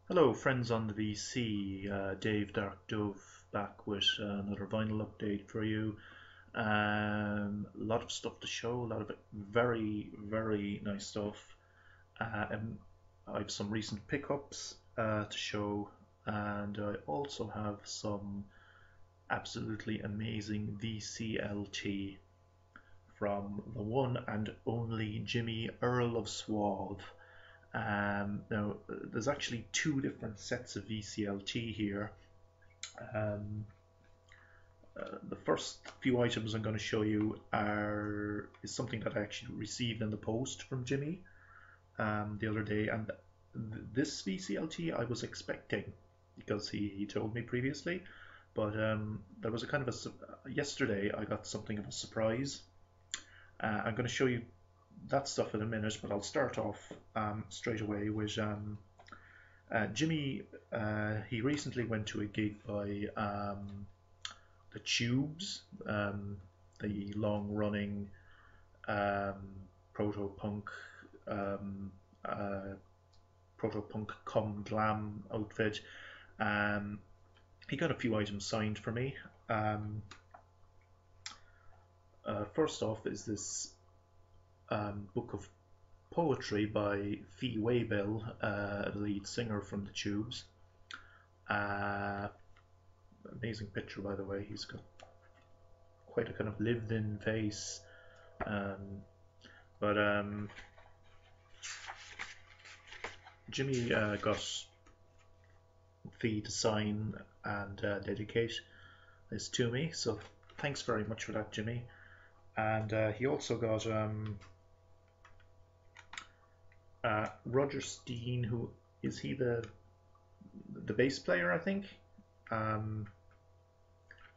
Hello, friends on the VC. Dave Dark Dove back with another vinyl update for you. A lot of stuff to show, a lot of very, very nice stuff. And I have some recent pickups to show, and I also have some absolutely amazing VCLT from the one and only Jimmy Earl of Suave. Now, there's actually two different sets of VCLT here. Um, the first few items I'm going to show you is something that I actually received in the post from Jimmy the other day, and this VCLT I was expecting because he told me previously, but there was a kind of yesterday I got something of a surprise. I'm going to show you that stuff in a minute, but I'll start off straight away with Jimmy. He recently went to a gig by the Tubes, the long-running proto-punk um, uh, proto-punk cum glam outfit. He got a few items signed for me. First off is this book of poetry by Fee Waybill, the lead singer from the Tubes. Amazing picture, by the way. He's got quite a kind of lived-in face. But Jimmy got Fee to sign and dedicate this to me, so thanks very much for that, Jimmy. And he also got Roger Steen, who is he the bass player, I think.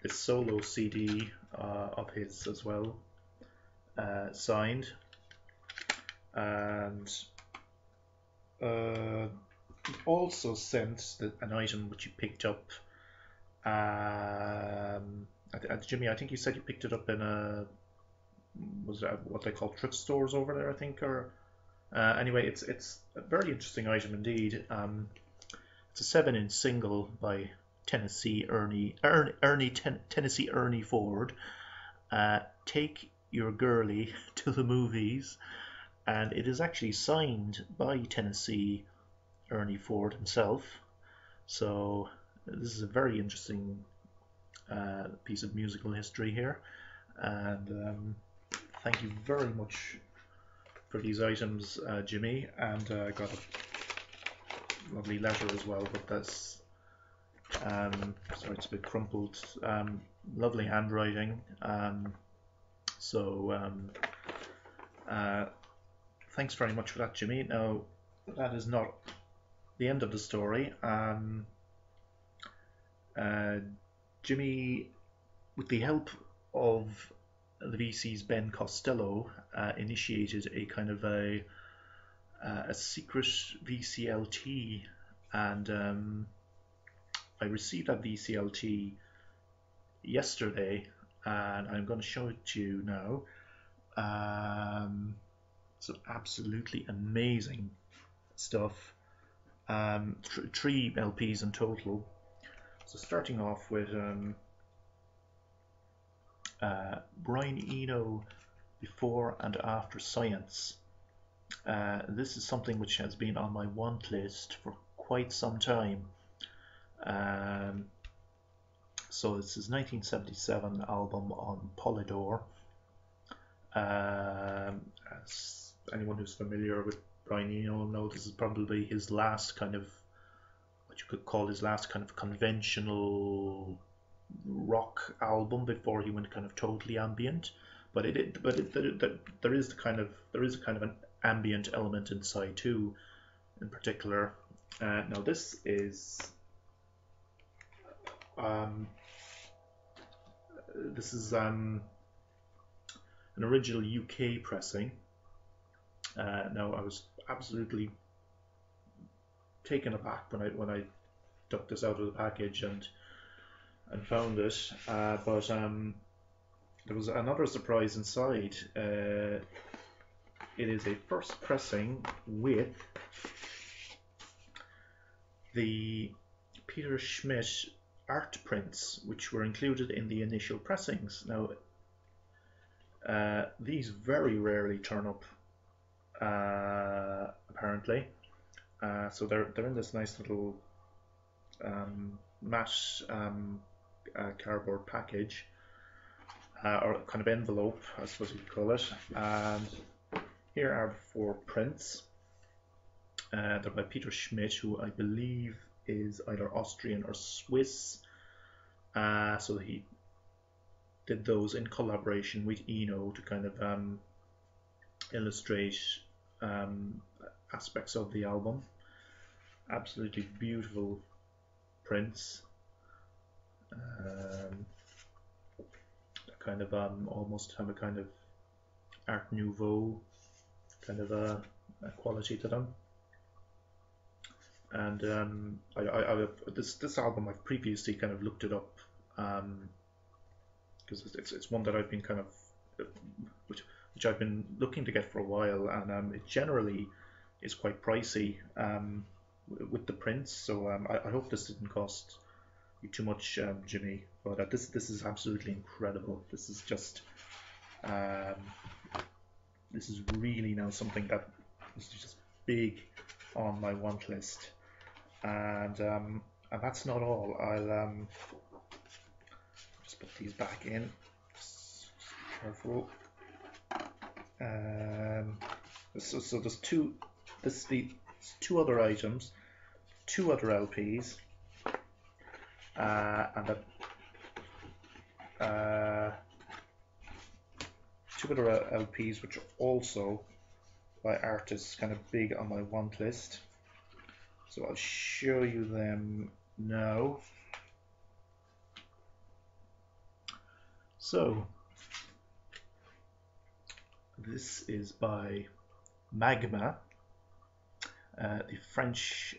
This solo CD of his as well, signed, and also sent an item which you picked up. Jimmy, I think you said you picked it up in was that what they call thrift stores over there, I think, or anyway, it's a very interesting item indeed. It's a 7-inch single by Tennessee Ernie Ford. Take Your Girlie to the Movies, and it is actually signed by Tennessee Ernie Ford himself. So this is a very interesting piece of musical history here, and thank you very much for these items, Jimmy, and got a lovely letter as well. But that's sorry, it's a bit crumpled. Lovely handwriting. So thanks very much for that, Jimmy. Now, that is not the end of the story. Jimmy, with the help of the VC's Ben Costello, initiated a kind of a secret VCLT, and I received that VCLT yesterday, and I'm going to show it to you now. Some absolutely amazing stuff. Three LPs in total. So starting off with Brian Eno, Before and After Science. This is something which has been on my want list for quite some time. So it's his 1977 album on Polydor. As anyone who's familiar with Brian Eno will know, this is probably his last kind of, what you could call his last kind of conventional rock album before he went kind of totally ambient. But there is a kind of an ambient element inside too, in particular. Now this is an original UK pressing. Now I was absolutely taken aback when I took this out of the package and found it. But there was another surprise inside. It is a first pressing with the Peter Schmidt art prints, which were included in the initial pressings. Now, these very rarely turn up, apparently. So they're in this nice little matte cardboard package, or kind of envelope, I suppose you'd call it. And here are 4 prints. They're by Peter Schmidt, who I believe is either Austrian or Swiss. So he did those in collaboration with Eno to kind of illustrate aspects of the album. Absolutely beautiful prints. Kind of almost have a kind of Art Nouveau kind of a quality to them. And this album, I've previously kind of looked it up, because it's one that I've been kind of which I've been looking to get for a while, and it generally is quite pricey with the prints. So I hope this didn't cost you too much, Jimmy. But this is absolutely incredible. This is just this is really now something that is just big on my want list. And that's not all. I'll just put these back in. Just careful. So there's two other items, 2 other LPs, and 2 other LPs which are also by artists kind of big on my want list. So I'll show you them now. So this is by Magma, the French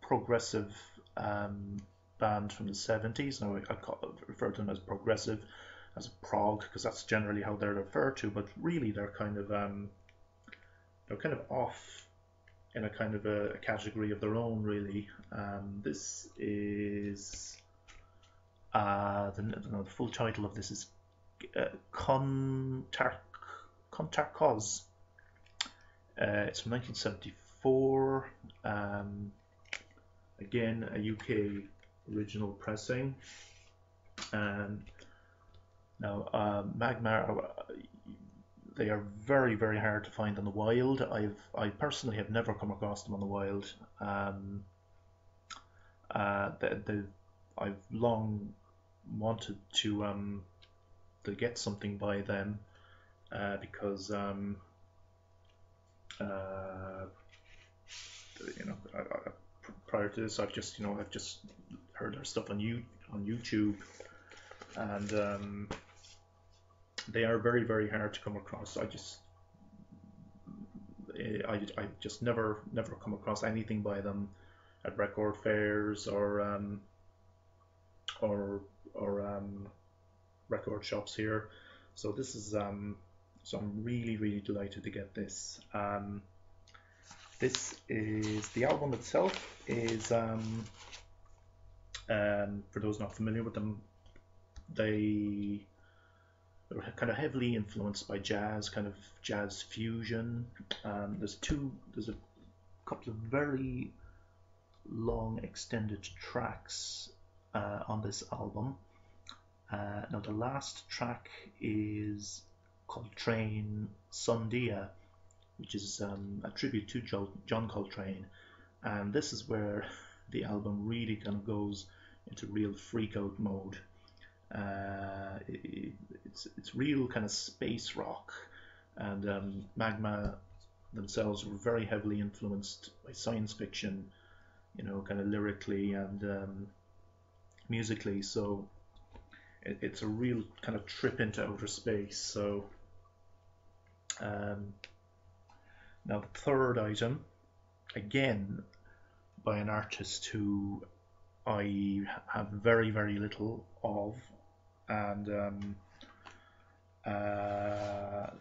progressive band from the 70s. Now I refer to them as progressive, as a prog, because that's generally how they're referred to. But really, they're kind of off in a kind of a category of their own, really. This is the full title of this is Contarcos. It's from 1974. Again, a UK original pressing. Now, Magma, they are very, very hard to find on the wild. I personally have never come across them on the wild. I've long wanted to get something by them, because prior to this, I've just heard their stuff on YouTube, and they are very, very hard to come across. I just never come across anything by them at record fairs or record shops here. So this is so I'm really, really delighted to get this. This is the album itself is for those not familiar with them, they're kind of heavily influenced by jazz, kind of jazz fusion. There's a couple of very long extended tracks on this album. Now the last track is Coltrane Sundia, which is a tribute to John Coltrane, and this is where the album really kind of goes into real freak out mode. It's real kind of space rock, and Magma themselves were very heavily influenced by science fiction, kind of lyrically and musically. So it's a real kind of trip into outer space. So now the third item, again by an artist who I have very, very little of, and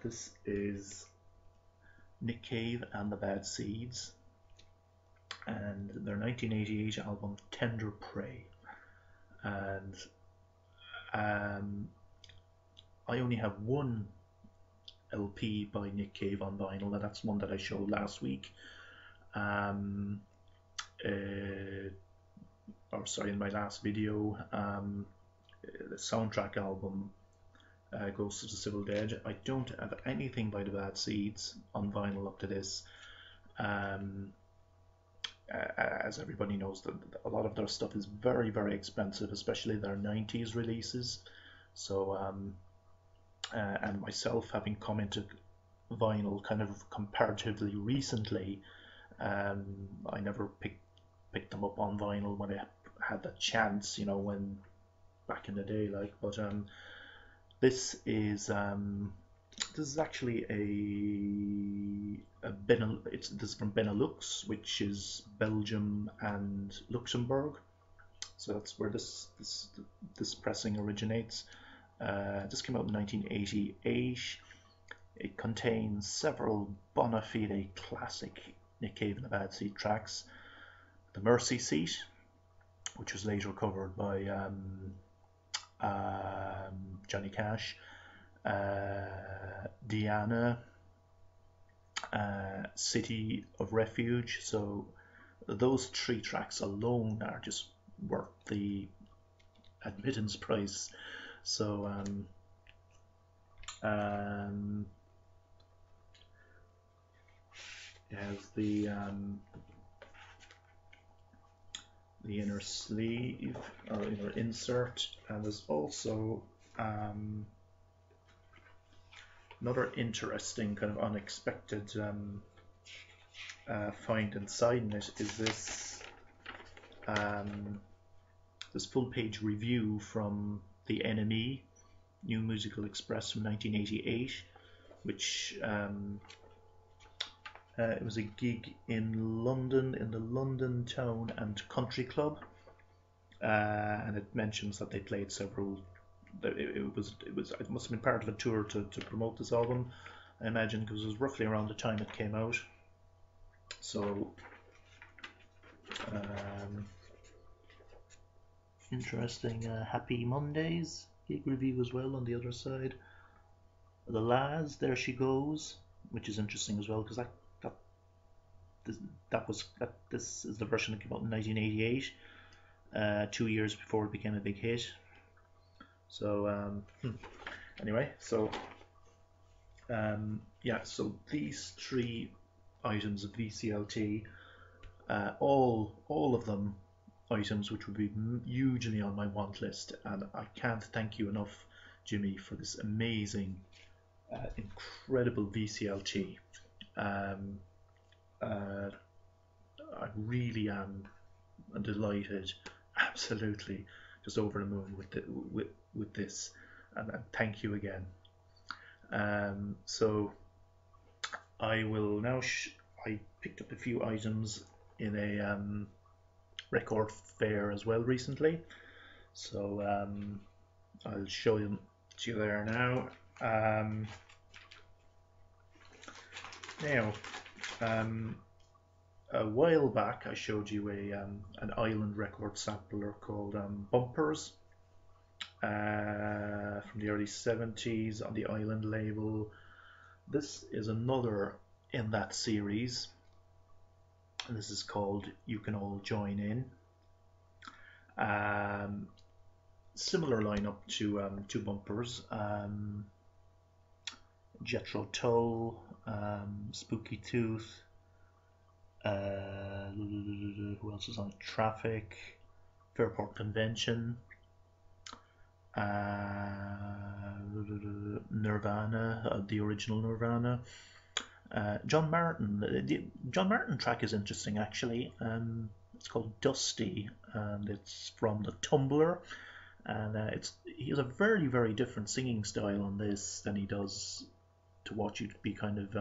this is Nick Cave and the Bad Seeds. and their 1988 album Tender Prey. And I only have one LP by Nick Cave on vinyl, and that's one that I showed last week. Or sorry, in my last video, the soundtrack album, Ghost of the Civil Dead. I don't have anything by the Bad Seeds on vinyl up to this. As everybody knows, that a lot of their stuff is very, very expensive, especially their 90s releases. So, and myself having come into vinyl kind of comparatively recently, I never picked them up on vinyl when I had the chance, when back in the day, like. But this is actually this is from Benelux, which is Belgium and Luxembourg. So that's where this pressing originates. This came out in 1988. It contains several bona fide classic Nick Cave and the Bad Seed tracks. The Mercy Seat, which was later covered by Johnny Cash, Diana, City of Refuge. So those 3 tracks alone are just worth the admittance price. So it has the inner sleeve or inner insert, and there's also another interesting kind of unexpected find inside it is this this full-page review from the NME, New Musical Express, from 1988, which it was a gig in London, in the London Town and Country Club, and it mentions that they played several. It must have been part of a tour to promote this album, I imagine, because it was roughly around the time it came out. So interesting. Happy Mondays gig review as well on the other side. The Laz, There She Goes, which is interesting as well, because this is the version that came out in 1988, 2 years before it became a big hit. So anyway, so yeah, so these 3 items of VCLT, all of them items which would be hugely on my want list, and I can't thank you enough, Jimmy, for this amazing, incredible VCLT. I really am delighted, absolutely, just over the moon with this, and thank you again. So I will now. I picked up a few items in a record fair as well recently, so I'll show them to you there now. Now, a while back I showed you an Island record sampler called Bumpers, from the early 70s on the Island label. This is another in that series, and this is called You Can All Join In. Similar lineup to Bumpers. Jethro Tull, Spooky Tooth, who else is on it? Traffic, Fairport Convention, Nirvana, the original Nirvana. John Martin. The John Martin track is interesting, actually. It's called Dusty, and it's from the Tumbler. And he has a very, very different singing style on this than he does to what you'd be kind of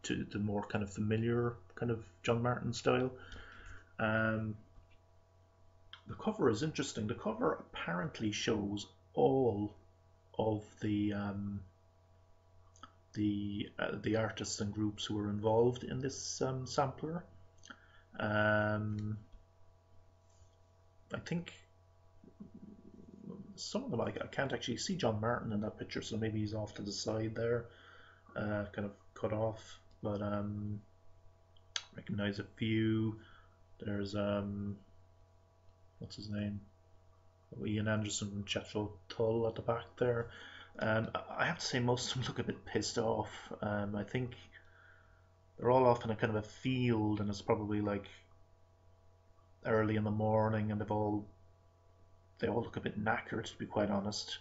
to the more kind of familiar kind of John Martin style. The cover is interesting. The cover apparently shows all of the artists and groups who were involved in this sampler. I think some of them I can't actually see John Martin in that picture, so maybe he's off to the side there, kind of cut off. But recognize a few. There's what's his name? Ian Anderson and Jethro Tull at the back there. I have to say most of them look a bit pissed off. I think they're all off in a kind of a field, and it's probably like early in the morning, and they all look a bit knackered, to be quite honest.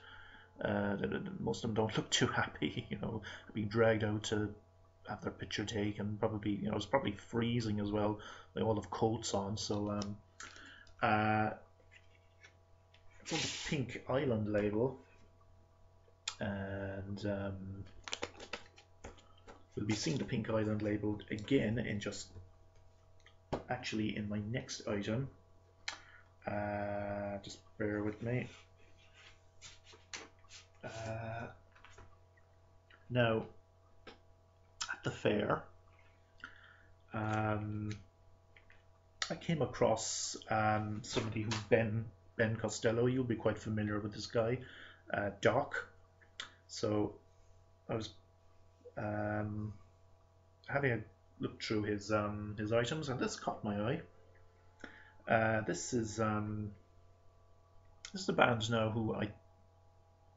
Most of them don't look too happy, being dragged out to have their picture taken. Probably, it's probably freezing as well. They all have coats on, so it's on the Pink Island label, and we'll be seeing the Pink Island label again in in my next item. Just bear with me. Now, at the fair, I came across somebody who's Ben Costello. You'll be quite familiar with this guy, Doc. So I was having a look through his items, and this caught my eye. This is a band now who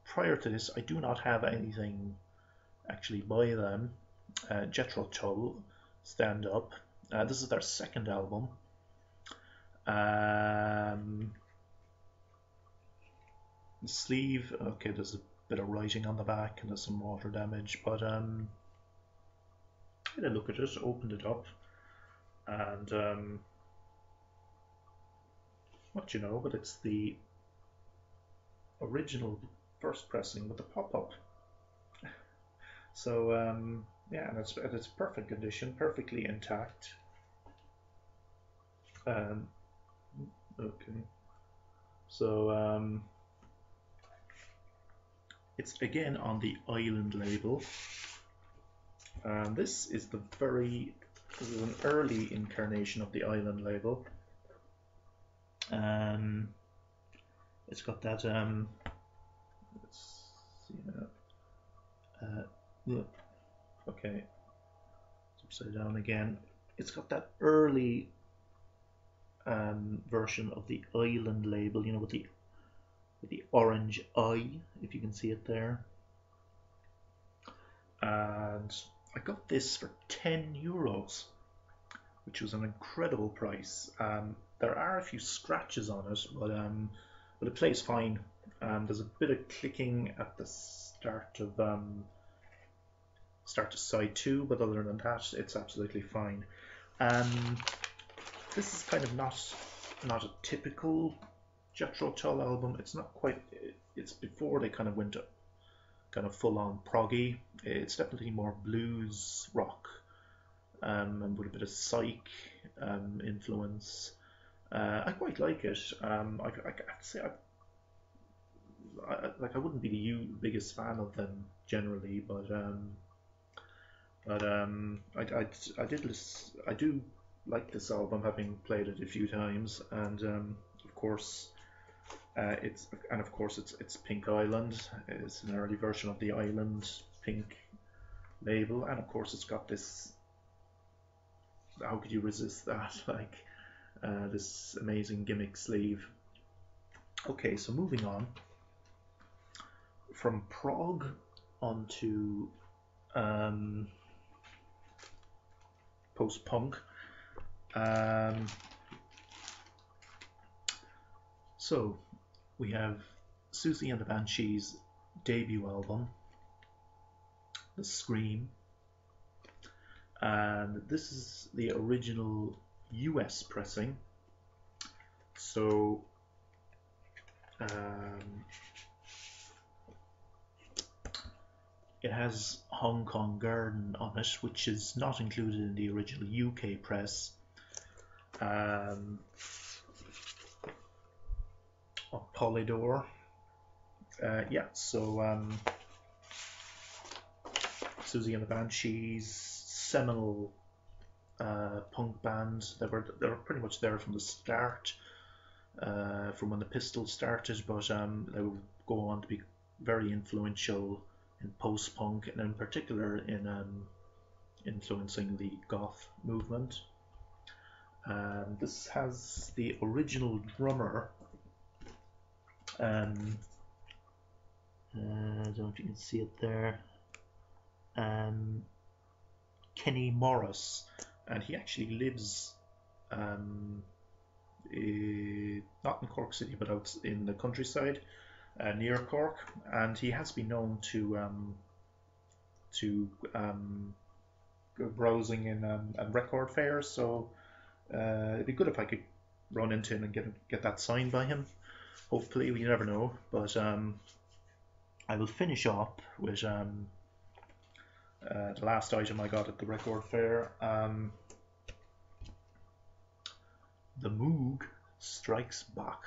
prior to this I do not have anything actually by them. Jethro Tull, Stand Up. This is their second album. The sleeve, okay, there's a bit of writing on the back and there's some water damage, but I had a look at it, opened it up, and what but it's the original first pressing with the pop-up. So yeah, and it's perfect condition, perfectly intact. Okay, so it's again on the Island label, and this is an early incarnation of the Island label. It's got that let's see now. Okay, it's upside down again. It's got that early version of the Island label, with the orange eye, if you can see it there. And I got this for €10, which was an incredible price. There are a few scratches on it, but it plays fine. There's a bit of clicking at the start of side 2, but other than that, it's absolutely fine. This is kind of not a typical Jethro Tull album. It's not quite. It's before they kind of went kind of full on proggy. It's definitely more blues rock, and with a bit of psych influence. I quite like it. I have to say, I wouldn't be the biggest fan of them generally, but I do like this album, having played it a few times, and of course it's Pink Island. It's an early version of the Island Pink label, and of course it's got this. How could you resist that? Like this amazing gimmick sleeve. Okay, so moving on from prog onto post-punk. So we have Siouxsie and the Banshees' debut album, The Scream, and this is the original US pressing. So it has Hong Kong Garden on it, which is not included in the original UK press. Of Polydor. Yeah, so Siouxsie and the Banshees, seminal punk band. They were pretty much there from the start, from when the Pistols started, but they would go on to be very influential in post-punk, and in particular in influencing the goth movement. This has the original drummer. I don't know if you can see it there. Kenny Morris, and he actually lives not in Cork City, but out in the countryside near Cork, and he has been known to go browsing in record fairs. So it'd be good if I could run into him and get that signed by him. Hopefully, we never know. But I will finish up with the last item I got at the record fair. The Moog Strikes Back.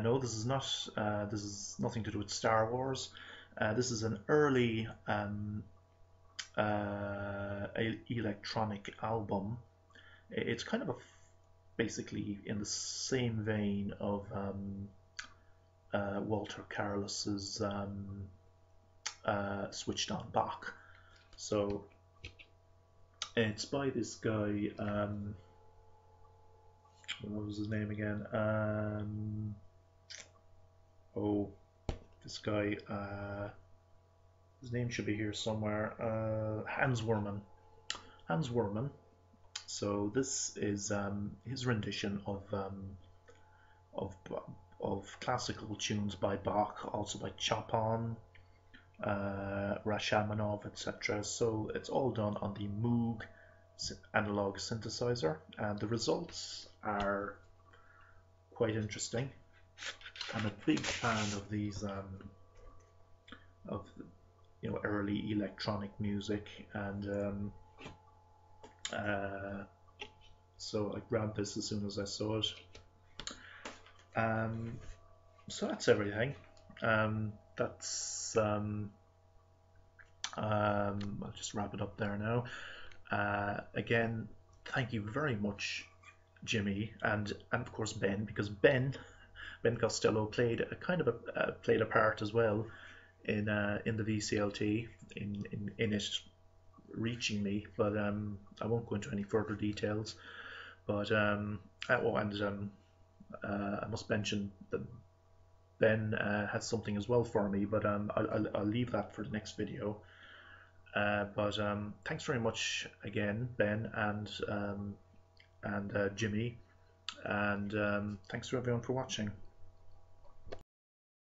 No, this is not. This is nothing to do with Star Wars. This is an early electronic album. It's kind of basically in the same vein of Walter Carlos's Switched On Bach. So it's by this guy. What was his name again? This guy. His name should be here somewhere. Hans Wurman. Hans Wurman. So this is his rendition of classical tunes by Bach, also by Chopin, Rachmaninoff, etc. So it's all done on the Moog analog synthesizer, and the results are quite interesting. I'm a big fan of these early electronic music, and so I grabbed this as soon as I saw it. So that's everything. I'll just wrap it up there now. Again, thank you very much, Jimmy, and of course Ben, because Ben Costello played a part as well in the VCLT in it reaching me, but I won't go into any further details. But I must mention that Ben has something as well for me, but I'll leave that for the next video. But thanks very much again, Ben and Jimmy, and thanks to everyone for watching.